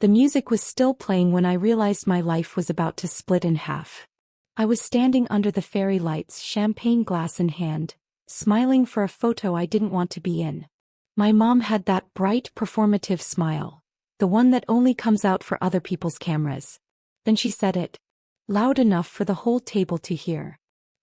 The music was still playing when I realized my life was about to split in half. I was standing under the fairy lights, champagne glass in hand, smiling for a photo I didn't want to be in. My mom had that bright, performative smile, the one that only comes out for other people's cameras. Then she said it, loud enough for the whole table to hear.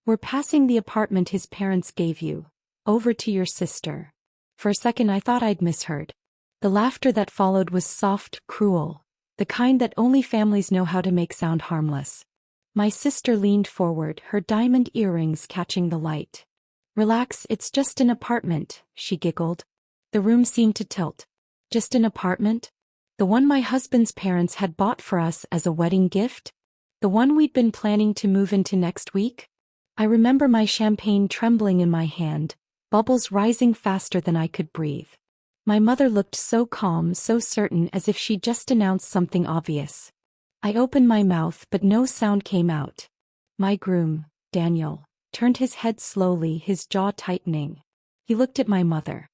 "We're passing the apartment his parents gave you. Over to your sister." For a second I thought I'd misheard. The laughter that followed was soft, cruel, the kind that only families know how to make sound harmless. My sister leaned forward, her diamond earrings catching the light. "Relax, it's just an apartment," she giggled. The room seemed to tilt. "Just an apartment? The one my husband's parents had bought for us as a wedding gift? The one we'd been planning to move into next week?" I remember my champagne trembling in my hand, bubbles rising faster than I could breathe. My mother looked so calm, so certain, as if she'd just announced something obvious. I opened my mouth but no sound came out. My groom, Daniel, turned his head slowly, his jaw tightening. He looked at my mother,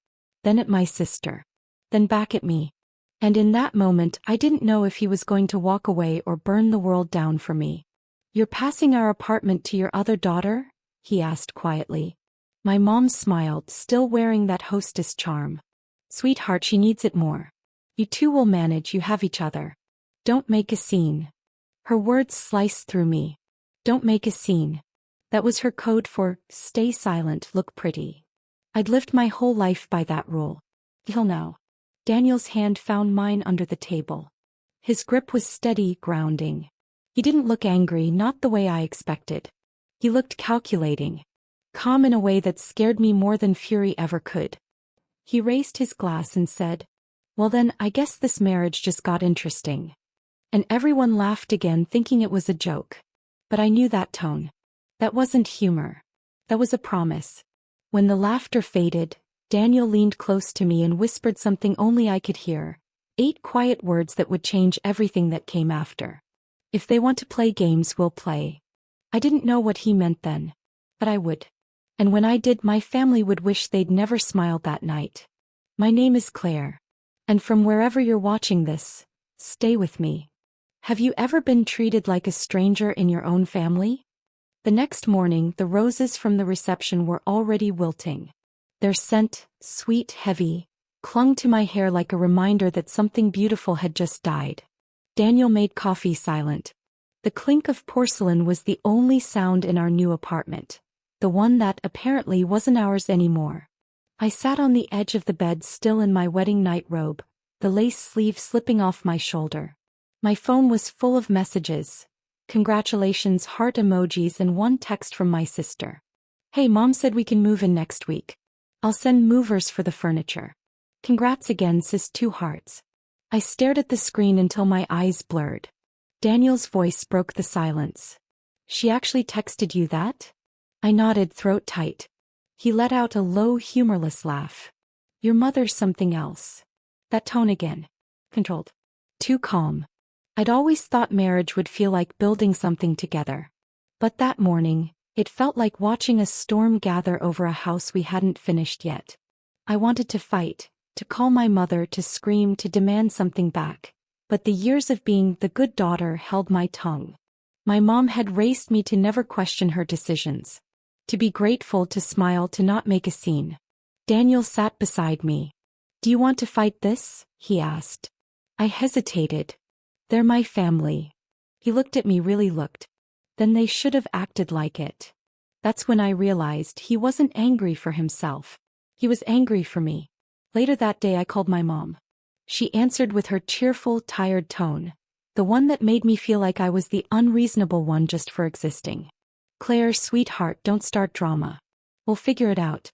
then at my sister, then back at me. And in that moment I didn't know if he was going to walk away or burn the world down for me. "You're passing our apartment to your other daughter?" he asked quietly. My mom smiled, still wearing that hostess charm. "Sweetheart, she needs it more. You two will manage, you have each other. Don't make a scene." Her words sliced through me. Don't make a scene. That was her code for, stay silent, look pretty. I'd lived my whole life by that rule. Till now. Daniel's hand found mine under the table. His grip was steady, grounding. He didn't look angry, not the way I expected. He looked calculating. Calm in a way that scared me more than fury ever could. He raised his glass and said, "Well then, I guess this marriage just got interesting." And everyone laughed again, thinking it was a joke. But I knew that tone. That wasn't humor. That was a promise. When the laughter faded, Daniel leaned close to me and whispered something only I could hear. 8 quiet words that would change everything that came after. "If they want to play games, we'll play." I didn't know what he meant then. But I would. And when I did, my family would wish they'd never smiled that night. My name is Claire. And from wherever you're watching this, stay with me. Have you ever been treated like a stranger in your own family? The next morning, the roses from the reception were already wilting. Their scent, sweet, heavy, clung to my hair like a reminder that something beautiful had just died. Daniel made coffee silent. The clink of porcelain was the only sound in our new apartment, the one that apparently wasn't ours anymore. I sat on the edge of the bed, still in my wedding night robe, the lace sleeve slipping off my shoulder. My phone was full of messages, congratulations, heart emojis, and one text from my sister. "Hey, Mom said we can move in next week. I'll send movers for the furniture. Congrats again, sis, 2 hearts." I stared at the screen until my eyes blurred. Daniel's voice broke the silence. "She actually texted you that?" I nodded, throat tight. He let out a low, humorless laugh. "Your mother's something else." That tone again. Controlled. Too calm. I'd always thought marriage would feel like building something together. But that morning, it felt like watching a storm gather over a house we hadn't finished yet. I wanted to fight, to call my mother, to scream, to demand something back. But the years of being the good daughter held my tongue. My mom had raised me to never question her decisions. To be grateful, to smile, to not make a scene. Daniel sat beside me. "Do you want to fight this?" he asked. I hesitated. "They're my family." He looked at me, really looked. "Then they should have acted like it." That's when I realized he wasn't angry for himself. He was angry for me. Later that day I called my mom. She answered with her cheerful, tired tone, the one that made me feel like I was the unreasonable one just for existing. "Claire, sweetheart, don't start drama. We'll figure it out.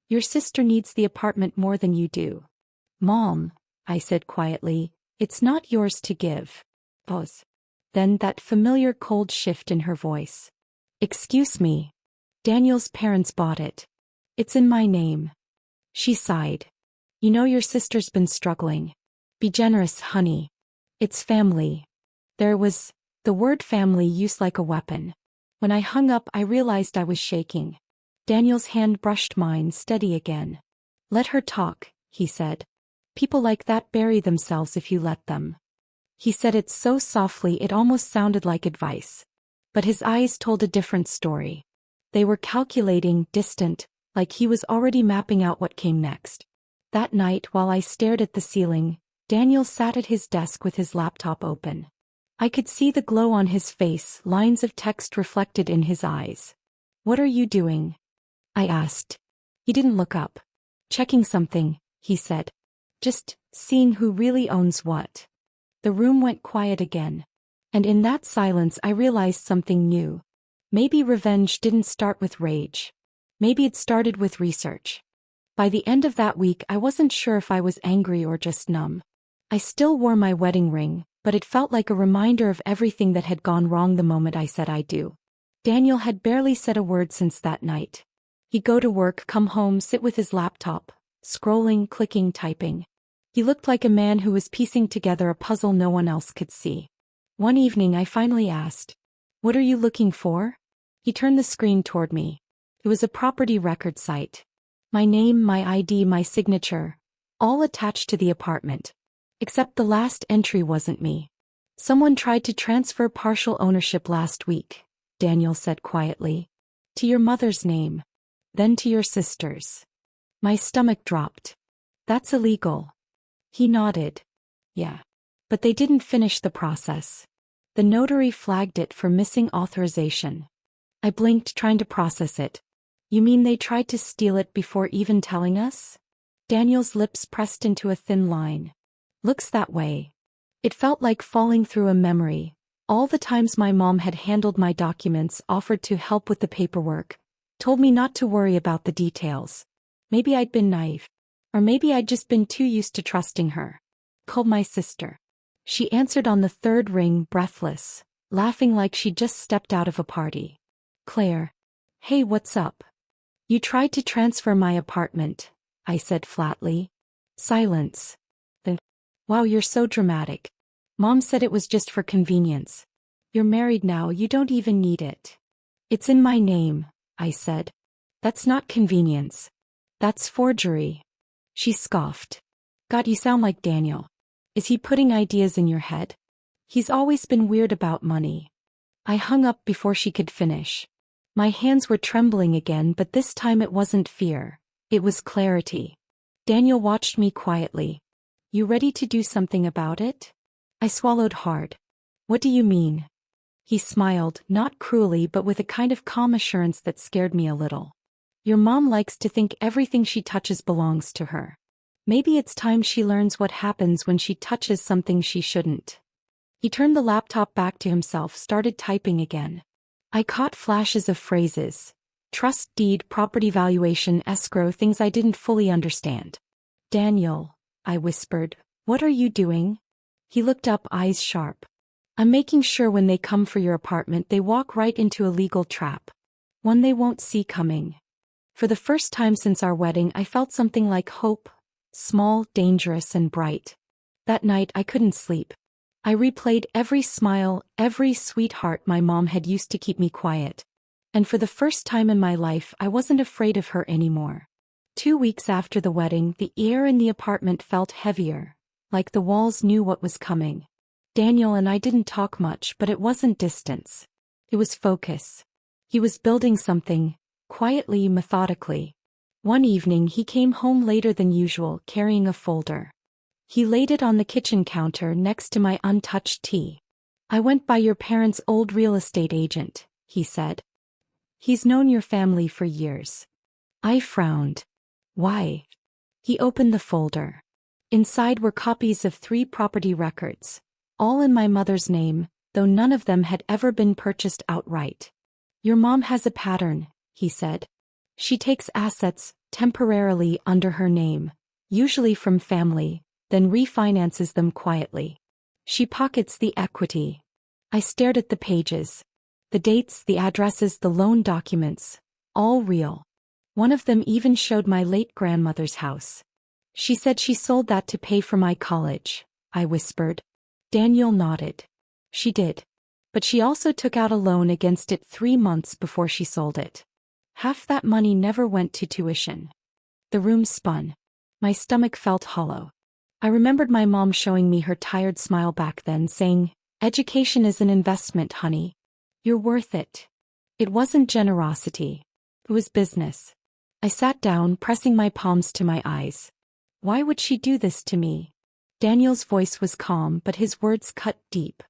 Your sister needs the apartment more than you do." "Mom," I said quietly, "it's not yours to give." Pause. Then that familiar cold shift in her voice. "Excuse me. Daniel's parents bought it. It's in my name." She sighed. "You know your sister's been struggling. Be generous, honey. It's family." There was the word family used like a weapon. When I hung up, I realized I was shaking. Daniel's hand brushed mine, steady again. "Let her talk," he said. "People like that bury themselves if you let them." He said it so softly it almost sounded like advice. But his eyes told a different story. They were calculating, distant, like he was already mapping out what came next. That night, while I stared at the ceiling, Daniel sat at his desk with his laptop open. I could see the glow on his face, lines of text reflected in his eyes. "What are you doing?" I asked. He didn't look up. "Checking something," he said. "Just seeing who really owns what." The room went quiet again. And in that silence I realized something new. Maybe revenge didn't start with rage. Maybe it started with research. By the end of that week I wasn't sure if I was angry or just numb. I still wore my wedding ring, but it felt like a reminder of everything that had gone wrong the moment I said I do. Daniel had barely said a word since that night. He'd go to work, come home, sit with his laptop, scrolling, clicking, typing. He looked like a man who was piecing together a puzzle no one else could see. One evening I finally asked, "What are you looking for?" He turned the screen toward me. It was a property record site. My name, my ID, my signature, all attached to the apartment. Except the last entry wasn't me. "Someone tried to transfer partial ownership last week," Daniel said quietly. "To your mother's name. Then to your sister's." My stomach dropped. "That's illegal." He nodded. "Yeah. But they didn't finish the process. The notary flagged it for missing authorization." I blinked, trying to process it. "You mean they tried to steal it before even telling us?" Daniel's lips pressed into a thin line. "Looks that way." It felt like falling through a memory. All the times my mom had handled my documents, offered to help with the paperwork, told me not to worry about the details. Maybe I'd been naive. Or maybe I'd just been too used to trusting her. "Called my sister." She answered on the third ring, breathless, laughing like she'd just stepped out of a party. "Claire." "Hey, what's up?" "You tried to transfer my apartment," I said flatly. Silence. Then, "Wow, you're so dramatic. Mom said it was just for convenience. You're married now, you don't even need it." "It's in my name," I said. "That's not convenience. That's forgery." She scoffed. "God, you sound like Daniel. Is he putting ideas in your head?" "He's always been weird about money." I hung up before she could finish. My hands were trembling again, but this time it wasn't fear. It was clarity. Daniel watched me quietly. "You ready to do something about it?" I swallowed hard. "What do you mean?" He smiled, not cruelly but with a kind of calm assurance that scared me a little. "Your mom likes to think everything she touches belongs to her. Maybe it's time she learns what happens when she touches something she shouldn't." He turned the laptop back to himself, started typing again. I caught flashes of phrases. Trust deed, property valuation, escrow, things I didn't fully understand. "Daniel," I whispered, "what are you doing?" He looked up, eyes sharp. "I'm making sure when they come for your apartment they walk right into a legal trap. One they won't see coming." For the first time since our wedding I felt something like hope. Small, dangerous, and bright. That night I couldn't sleep. I replayed every smile, every sweetheart my mom had used to keep me quiet. And for the first time in my life I wasn't afraid of her anymore. 2 weeks after the wedding, the air in the apartment felt heavier, like the walls knew what was coming. Daniel and I didn't talk much, but it wasn't distance. It was focus. He was building something, quietly, methodically. One evening he came home later than usual, carrying a folder. He laid it on the kitchen counter next to my untouched tea. "I went by your parents' old real estate agent," he said. "He's known your family for years." I frowned. "Why?" He opened the folder. Inside were copies of 3 property records, all in my mother's name, though none of them had ever been purchased outright. "Your mom has a pattern," he said. "She takes assets, temporarily under her name, usually from family, then refinances them quietly. She pockets the equity." I stared at the pages. The dates, the addresses, the loan documents, all real. One of them even showed my late grandmother's house. "She said she sold that to pay for my college," I whispered. Daniel nodded. "She did. But she also took out a loan against it 3 months before she sold it. Half that money never went to tuition." The room spun. My stomach felt hollow. I remembered my mom showing me her tired smile back then, saying, "Education is an investment, honey. You're worth it." It wasn't generosity. It was business. I sat down, pressing my palms to my eyes. Why would she do this to me? Daniel's voice was calm, but his words cut deep.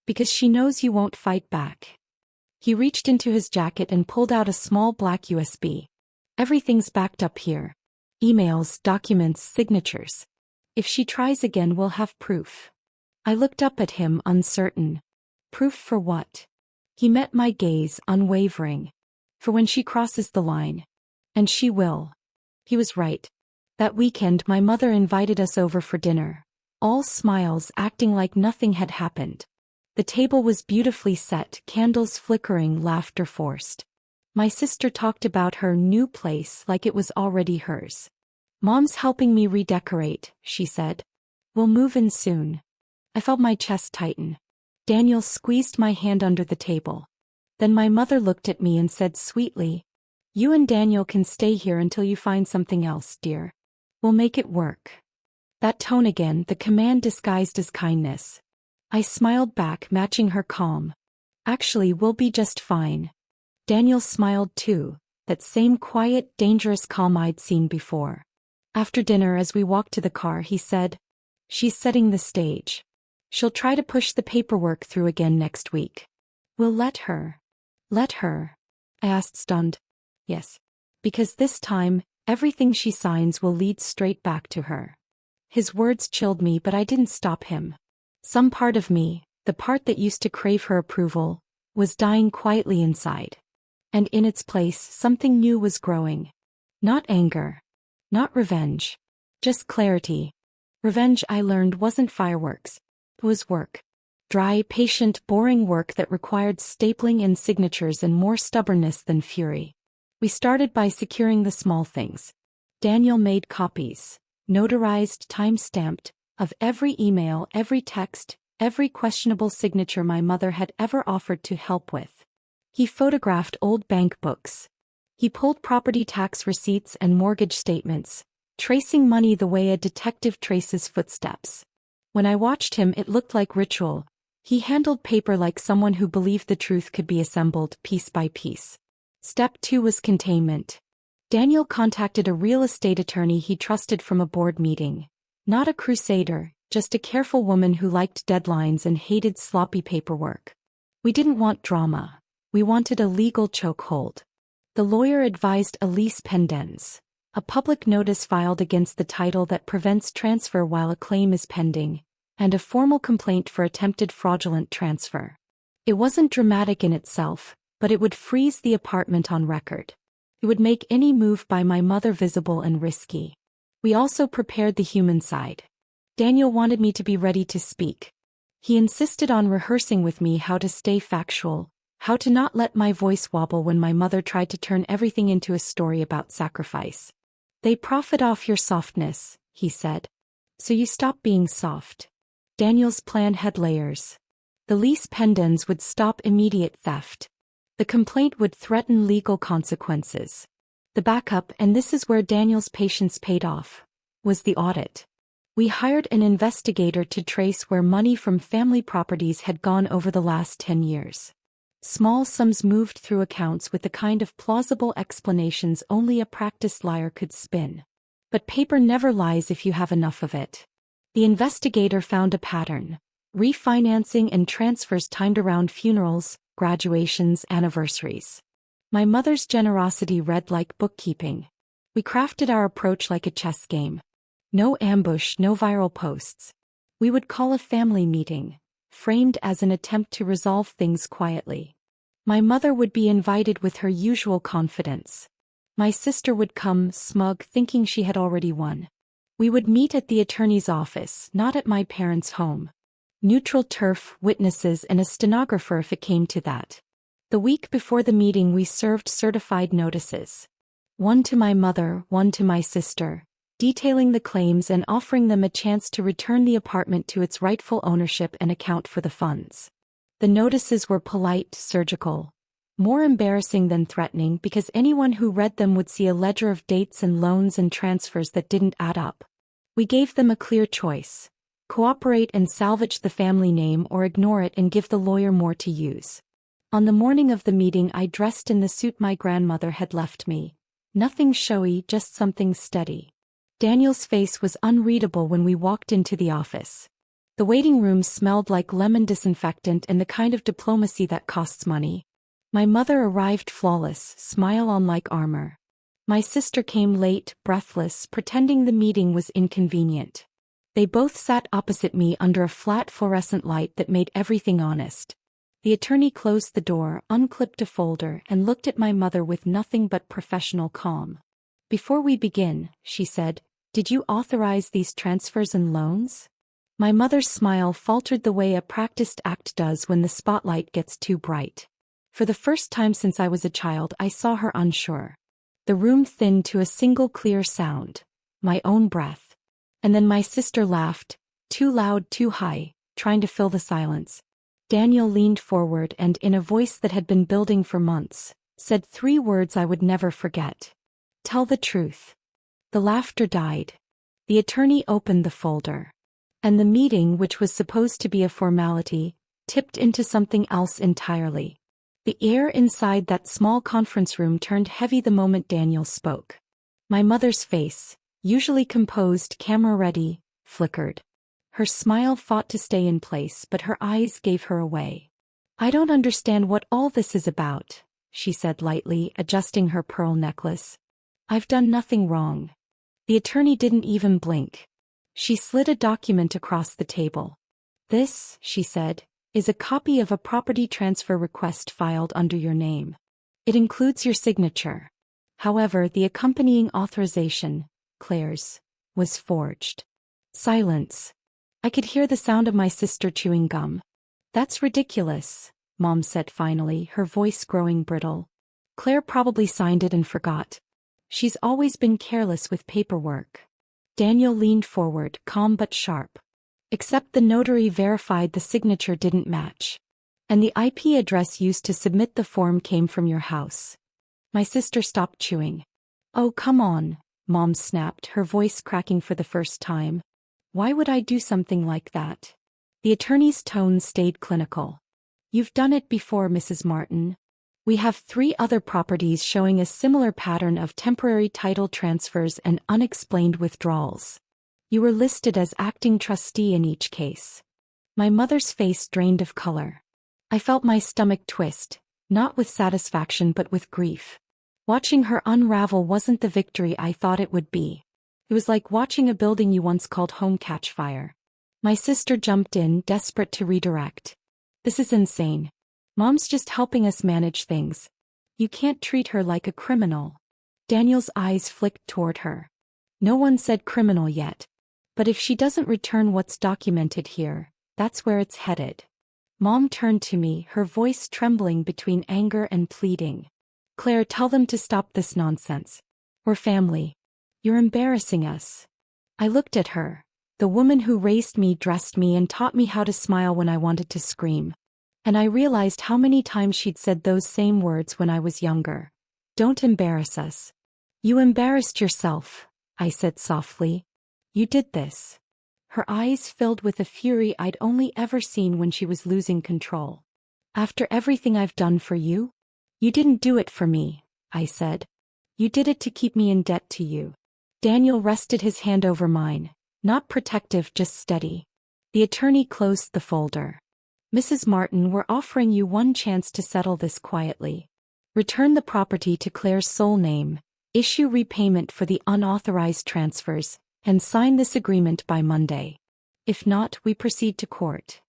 Because she knows you won't fight back. He reached into his jacket and pulled out a small black USB. Everything's backed up here. Emails, documents, signatures. If she tries again, we'll have proof. I looked up at him, uncertain. Proof for what? He met my gaze, unwavering. For when she crosses the line. And she will. He was right. That weekend my mother invited us over for dinner. All smiles, acting like nothing had happened. The table was beautifully set, candles flickering, laughter forced. My sister talked about her new place like it was already hers. "Mom's helping me redecorate," she said. "We'll move in soon." I felt my chest tighten. Daniel squeezed my hand under the table. Then my mother looked at me and said sweetly, "You and Daniel can stay here until you find something else, dear. We'll make it work." That tone again, the command disguised as kindness. I smiled back, matching her calm. "Actually, we'll be just fine." Daniel smiled too, that same quiet, dangerous calm I'd seen before. After dinner, as we walked to the car, he said, "She's setting the stage. She'll try to push the paperwork through again next week. We'll let her." "Let her?" I asked, stunned. "Yes. Because this time, everything she signs will lead straight back to her." His words chilled me, but I didn't stop him. Some part of me, the part that used to crave her approval, was dying quietly inside. And in its place, something new was growing. Not anger. Not revenge. Just clarity. Revenge, I learned, wasn't fireworks. It was work. Dry, patient, boring work that required stapling and signatures and more stubbornness than fury. We started by securing the small things. Daniel made copies, notarized, time-stamped, of every email, every text, every questionable signature my mother had ever offered to help with. He photographed old bank books. He pulled property tax receipts and mortgage statements, tracing money the way a detective traces footsteps. When I watched him, it looked like ritual. He handled paper like someone who believed the truth could be assembled piece by piece. Step 2 was containment. Daniel contacted a real estate attorney he trusted from a board meeting. Not a crusader, just a careful woman who liked deadlines and hated sloppy paperwork. We didn't want drama. We wanted a legal chokehold. The lawyer advised a lease pendens, a public notice filed against the title that prevents transfer while a claim is pending, and a formal complaint for attempted fraudulent transfer. It wasn't dramatic in itself, but it would freeze the apartment on record. It would make any move by my mother visible and risky. We also prepared the human side. Daniel wanted me to be ready to speak. He insisted on rehearsing with me how to stay factual, how to not let my voice wobble when my mother tried to turn everything into a story about sacrifice. "They profit off your softness," he said. "So you stop being soft." Daniel's plan had layers. The lease pendens would stop immediate theft. The complaint would threaten legal consequences. The backup, and this is where Daniel's patience paid off, was the audit. We hired an investigator to trace where money from family properties had gone over the last 10 years. Small sums moved through accounts with the kind of plausible explanations only a practiced liar could spin. But paper never lies if you have enough of it. The investigator found a pattern: refinancing and transfers timed around funerals, graduations, anniversaries. My mother's generosity read like bookkeeping. We crafted our approach like a chess game. No ambush, no viral posts. We would call a family meeting, framed as an attempt to resolve things quietly. My mother would be invited with her usual confidence. My sister would come, smug, thinking she had already won. We would meet at the attorney's office, not at my parents' home. Neutral turf, witnesses, and a stenographer if it came to that. The week before the meeting we served certified notices. One to my mother, one to my sister, detailing the claims and offering them a chance to return the apartment to its rightful ownership and account for the funds. The notices were polite, surgical. More embarrassing than threatening because anyone who read them would see a ledger of dates and loans and transfers that didn't add up. We gave them a clear choice: cooperate and salvage the family name, or ignore it and give the lawyer more to use. On the morning of the meeting, I dressed in the suit my grandmother had left me. Nothing showy, just something steady. Daniel's face was unreadable when we walked into the office. The waiting room smelled like lemon disinfectant and the kind of diplomacy that costs money. My mother arrived flawless, smile on like armor. My sister came late, breathless, pretending the meeting was inconvenient. They both sat opposite me under a flat fluorescent light that made everything honest. The attorney closed the door, unclipped a folder, and looked at my mother with nothing but professional calm. "Before we begin," she said, "did you authorize these transfers and loans?" My mother's smile faltered the way a practiced act does when the spotlight gets too bright. For the first time since I was a child, I saw her unsure. The room thinned to a single clear sound: my own breath. And then my sister laughed, too loud, too high, trying to fill the silence. Daniel leaned forward and, in a voice that had been building for months, said 3 words I would never forget. "Tell the truth." The laughter died. The attorney opened the folder. And the meeting, which was supposed to be a formality, tipped into something else entirely. The air inside that small conference room turned heavy the moment Daniel spoke. My mother's face, usually composed, camera-ready, flickered. Her smile fought to stay in place, but her eyes gave her away. "I don't understand what all this is about," she said lightly, adjusting her pearl necklace. "I've done nothing wrong." The attorney didn't even blink. She slid a document across the table. "This," she said, "is a copy of a property transfer request filed under your name. It includes your signature. However, the accompanying authorization, Claire's, was forged." Silence. I could hear the sound of my sister chewing gum. "That's ridiculous," Mom said finally, her voice growing brittle. "Claire probably signed it and forgot. She's always been careless with paperwork." Daniel leaned forward, calm but sharp. "Except the notary verified the signature didn't match. And the IP address used to submit the form came from your house." My sister stopped chewing. "Oh, come on," Mom snapped, her voice cracking for the first time. "Why would I do something like that?" The attorney's tone stayed clinical. "You've done it before, Mrs. Martin. We have 3 other properties showing a similar pattern of temporary title transfers and unexplained withdrawals. You were listed as acting trustee in each case." My mother's face drained of color. I felt my stomach twist, not with satisfaction but with grief. Watching her unravel wasn't the victory I thought it would be. It was like watching a building you once called home catch fire. My sister jumped in, desperate to redirect. "This is insane. Mom's just helping us manage things. You can't treat her like a criminal." Daniel's eyes flicked toward her. "No one said criminal yet. But if she doesn't return what's documented here, that's where it's headed." Mom turned to me, her voice trembling between anger and pleading. "Claire, tell them to stop this nonsense. We're family. You're embarrassing us." I looked at her, the woman who raised me, dressed me, and taught me how to smile when I wanted to scream. And I realized how many times she'd said those same words when I was younger. "Don't embarrass us." "You embarrassed yourself," I said softly. "You did this." Her eyes filled with a fury I'd only ever seen when she was losing control. "After everything I've done for you?" "You didn't do it for me," I said. "You did it to keep me in debt to you." Daniel rested his hand over mine, not protective, just steady. The attorney closed the folder. "Mrs. Martin, we're offering you one chance to settle this quietly. Return the property to Claire's sole name, issue repayment for the unauthorized transfers, and sign this agreement by Monday. If not, we proceed to court."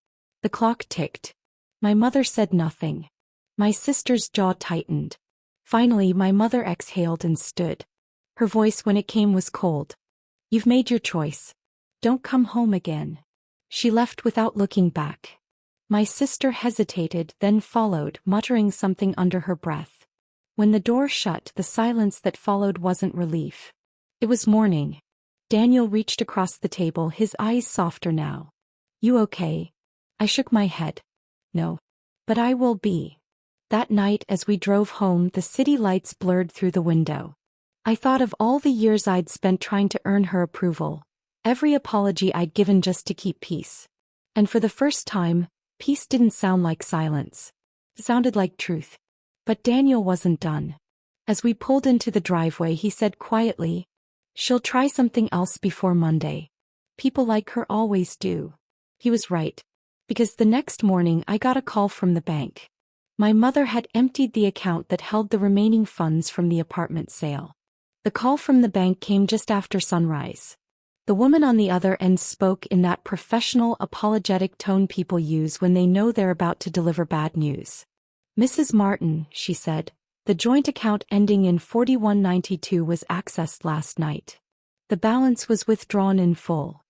The clock ticked. My mother said nothing. My sister's jaw tightened. Finally, my mother exhaled and stood. Her voice, when it came, was cold. "You've made your choice. Don't come home again." She left without looking back. My sister hesitated, then followed, muttering something under her breath. When the door shut, the silence that followed wasn't relief. It was mourning. Daniel reached across the table, his eyes softer now. "You okay?" I shook my head. "No. But I will be." That night, as we drove home, the city lights blurred through the window. I thought of all the years I'd spent trying to earn her approval, Every apology I'd given just to keep peace. And for the first time, peace didn't sound like silence. It sounded like truth. But Daniel wasn't done. As we pulled into the driveway, he said quietly, "She'll try something else before Monday. People like her always do." He was right. Because the next morning I got a call from the bank. My mother had emptied the account that held the remaining funds from the apartment sale. The call from the bank came just after sunrise. The woman on the other end spoke in that professional, apologetic tone people use when they know they're about to deliver bad news. "Mrs. Martin," she said, "the joint account ending in 4192 was accessed last night. The balance was withdrawn in full."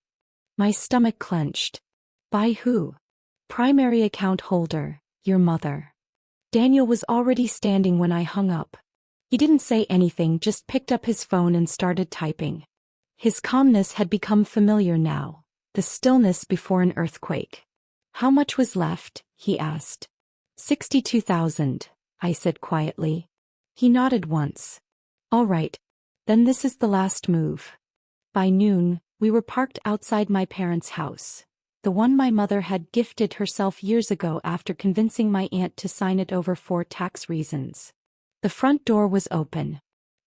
My stomach clenched. "By who?" "Primary account holder, your mother." Daniel was already standing when I hung up. He didn't say anything, just picked up his phone and started typing. His calmness had become familiar now, the stillness before an earthquake. "How much was left?" he asked. 62,000, I said quietly. He nodded once. "All right. Then this is the last move." By noon, we were parked outside my parents' house, the one my mother had gifted herself years ago after convincing my aunt to sign it over for tax reasons. The front door was open.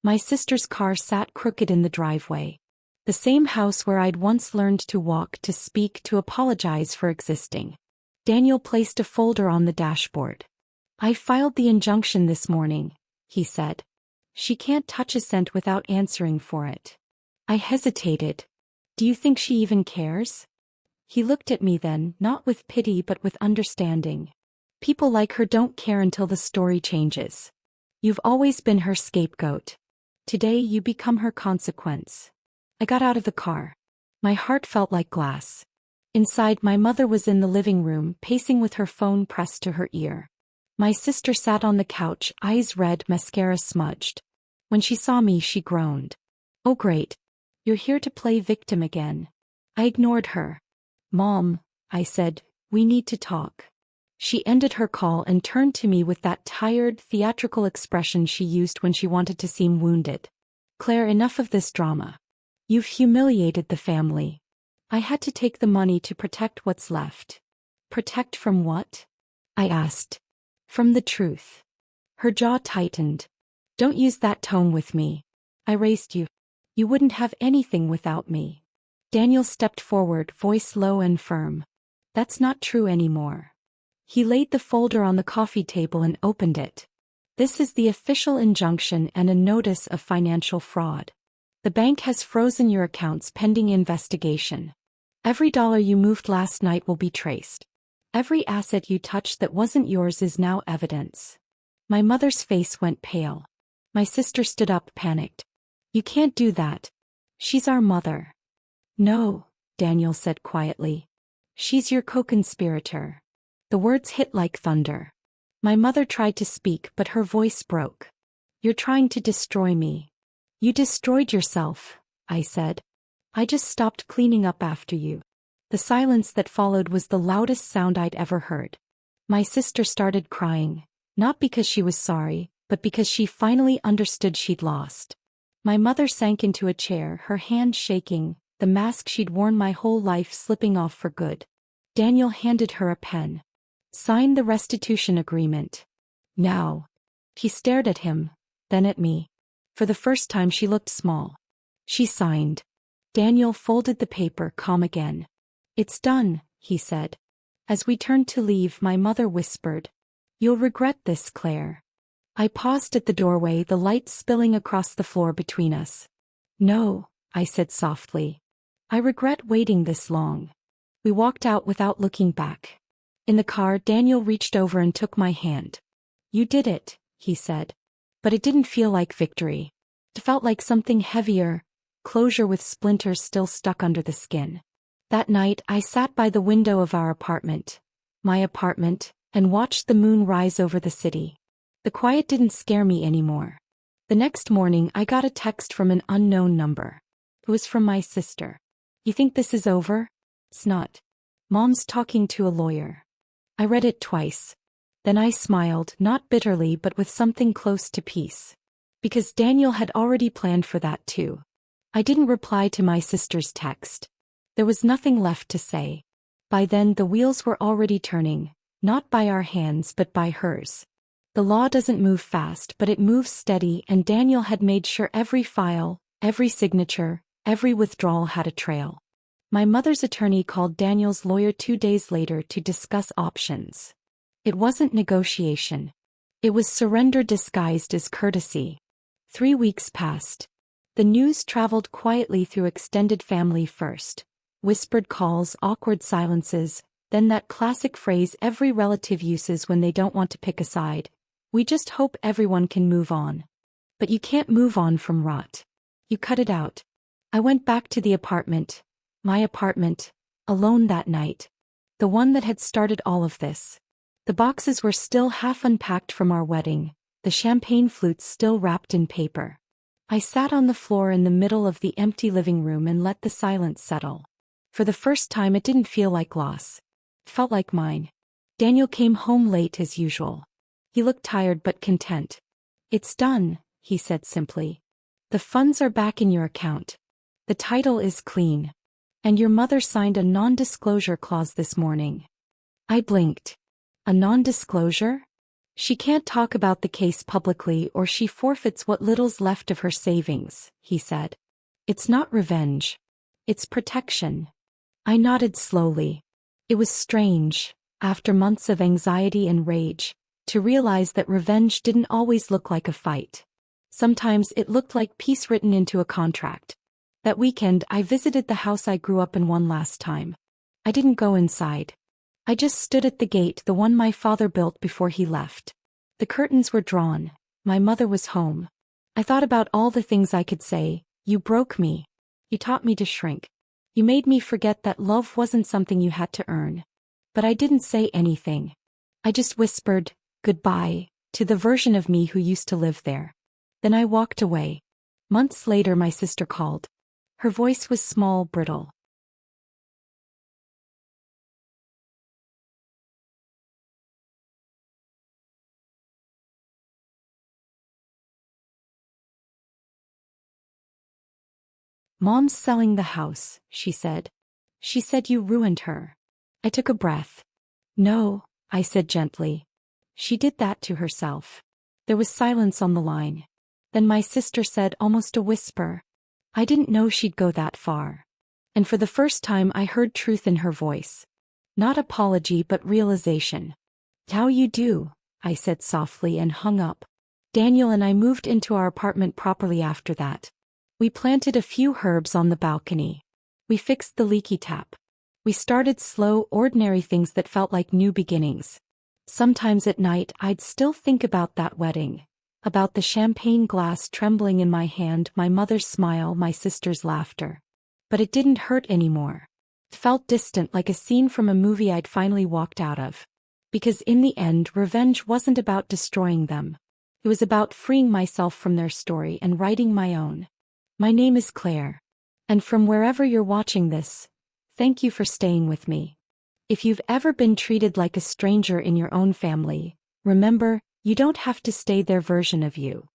My sister's car sat crooked in the driveway. The same house where I'd once learned to walk, to speak, to apologize for existing. Daniel placed a folder on the dashboard. "I filed the injunction this morning," he said. "She can't touch a cent without answering for it." I hesitated. "Do you think she even cares?" He looked at me then, not with pity but with understanding. "People like her don't care until the story changes. You've always been her scapegoat. Today you become her consequence." I got out of the car. My heart felt like glass. Inside, my mother was in the living room, pacing with her phone pressed to her ear. My sister sat on the couch, eyes red, mascara smudged. When she saw me, she groaned. "Oh great. You're here to play victim again." I ignored her. "Mom," I said, "we need to talk." She ended her call and turned to me with that tired, theatrical expression she used when she wanted to seem wounded. "Claire, enough of this drama. You've humiliated the family. I had to take the money to protect what's left." "Protect from what?" I asked. "From the truth." Her jaw tightened. "Don't use that tone with me. I raised you. You wouldn't have anything without me." Daniel stepped forward, voice low and firm. "That's not true anymore." He laid the folder on the coffee table and opened it. "This is the official injunction and a notice of financial fraud. The bank has frozen your accounts pending investigation. Every dollar you moved last night will be traced. Every asset you touched that wasn't yours is now evidence." My mother's face went pale. My sister stood up, panicked. "You can't do that. She's our mother." "No," Daniel said quietly. "She's your co-conspirator." The words hit like thunder. My mother tried to speak, but her voice broke. "You're trying to destroy me." "You destroyed yourself," I said. "I just stopped cleaning up after you." The silence that followed was the loudest sound I'd ever heard. My sister started crying, not because she was sorry, but because she finally understood she'd lost. My mother sank into a chair, her hand shaking, the mask she'd worn my whole life slipping off for good. Daniel handed her a pen. "Sign the restitution agreement. Now." She stared at him, then at me. For the first time she looked small. She signed. Daniel folded the paper, calm again. "It's done," he said. As we turned to leave, my mother whispered, "You'll regret this, Claire." I paused at the doorway, the light spilling across the floor between us. "No," I said softly. "I regret waiting this long." We walked out without looking back. In the car, Daniel reached over and took my hand. "You did it," he said. But it didn't feel like victory. It felt like something heavier, closure with splinters still stuck under the skin. That night, I sat by the window of our apartment, my apartment, and watched the moon rise over the city. The quiet didn't scare me anymore. The next morning, I got a text from an unknown number. It was from my sister. "You think this is over? It's not. Mom's talking to a lawyer." I read it twice. Then I smiled, not bitterly but with something close to peace. Because Daniel had already planned for that too. I didn't reply to my sister's text. There was nothing left to say. By then the wheels were already turning, not by our hands but by hers. The law doesn't move fast, but it moves steady, and Daniel had made sure every file, every signature, every withdrawal had a trail. My mother's attorney called Daniel's lawyer 2 days later to discuss options. It wasn't negotiation. It was surrender disguised as courtesy. 3 weeks passed. The news traveled quietly through extended family first. Whispered calls, awkward silences, then that classic phrase every relative uses when they don't want to pick a side. We just hope everyone can move on. But you can't move on from rot. You cut it out. I went back to the apartment. My apartment. Alone that night. The one that had started all of this. The boxes were still half unpacked from our wedding, the champagne flutes still wrapped in paper. I sat on the floor in the middle of the empty living room and let the silence settle. For the first time it didn't feel like loss. It felt like mine. Daniel came home late as usual. He looked tired but content. "It's done," he said simply. "The funds are back in your account. The title is clean. And your mother signed a non-disclosure clause this morning." I blinked. A non-disclosure? "She can't talk about the case publicly or she forfeits what little's left of her savings," he said. "It's not revenge. It's protection." I nodded slowly. It was strange, after months of anxiety and rage, to realize that revenge didn't always look like a fight. Sometimes it looked like peace written into a contract. That weekend I visited the house I grew up in one last time. I didn't go inside. I just stood at the gate, the one my father built before he left. The curtains were drawn. My mother was home. I thought about all the things I could say. "You broke me. You taught me to shrink. You made me forget that love wasn't something you had to earn." But I didn't say anything. I just whispered, "Goodbye," to the version of me who used to live there. Then I walked away. Months later my sister called. Her voice was small, brittle. "Mom's selling the house," she said. "She said you ruined her." I took a breath. "No," I said gently. "She did that to herself." There was silence on the line. Then my sister said, almost a whisper, "I didn't know she'd go that far." And for the first time I heard truth in her voice. Not apology but realization. "How you do," I said softly and hung up. Daniel and I moved into our apartment properly after that. We planted a few herbs on the balcony. We fixed the leaky tap. We started slow, ordinary things that felt like new beginnings. Sometimes at night I'd still think about that wedding, about the champagne glass trembling in my hand, my mother's smile, my sister's laughter. But it didn't hurt anymore. It felt distant, like a scene from a movie I'd finally walked out of. Because in the end, revenge wasn't about destroying them. It was about freeing myself from their story and writing my own. My name is Claire. And from wherever you're watching this, thank you for staying with me. If you've ever been treated like a stranger in your own family, remember, you don't have to stay their version of you.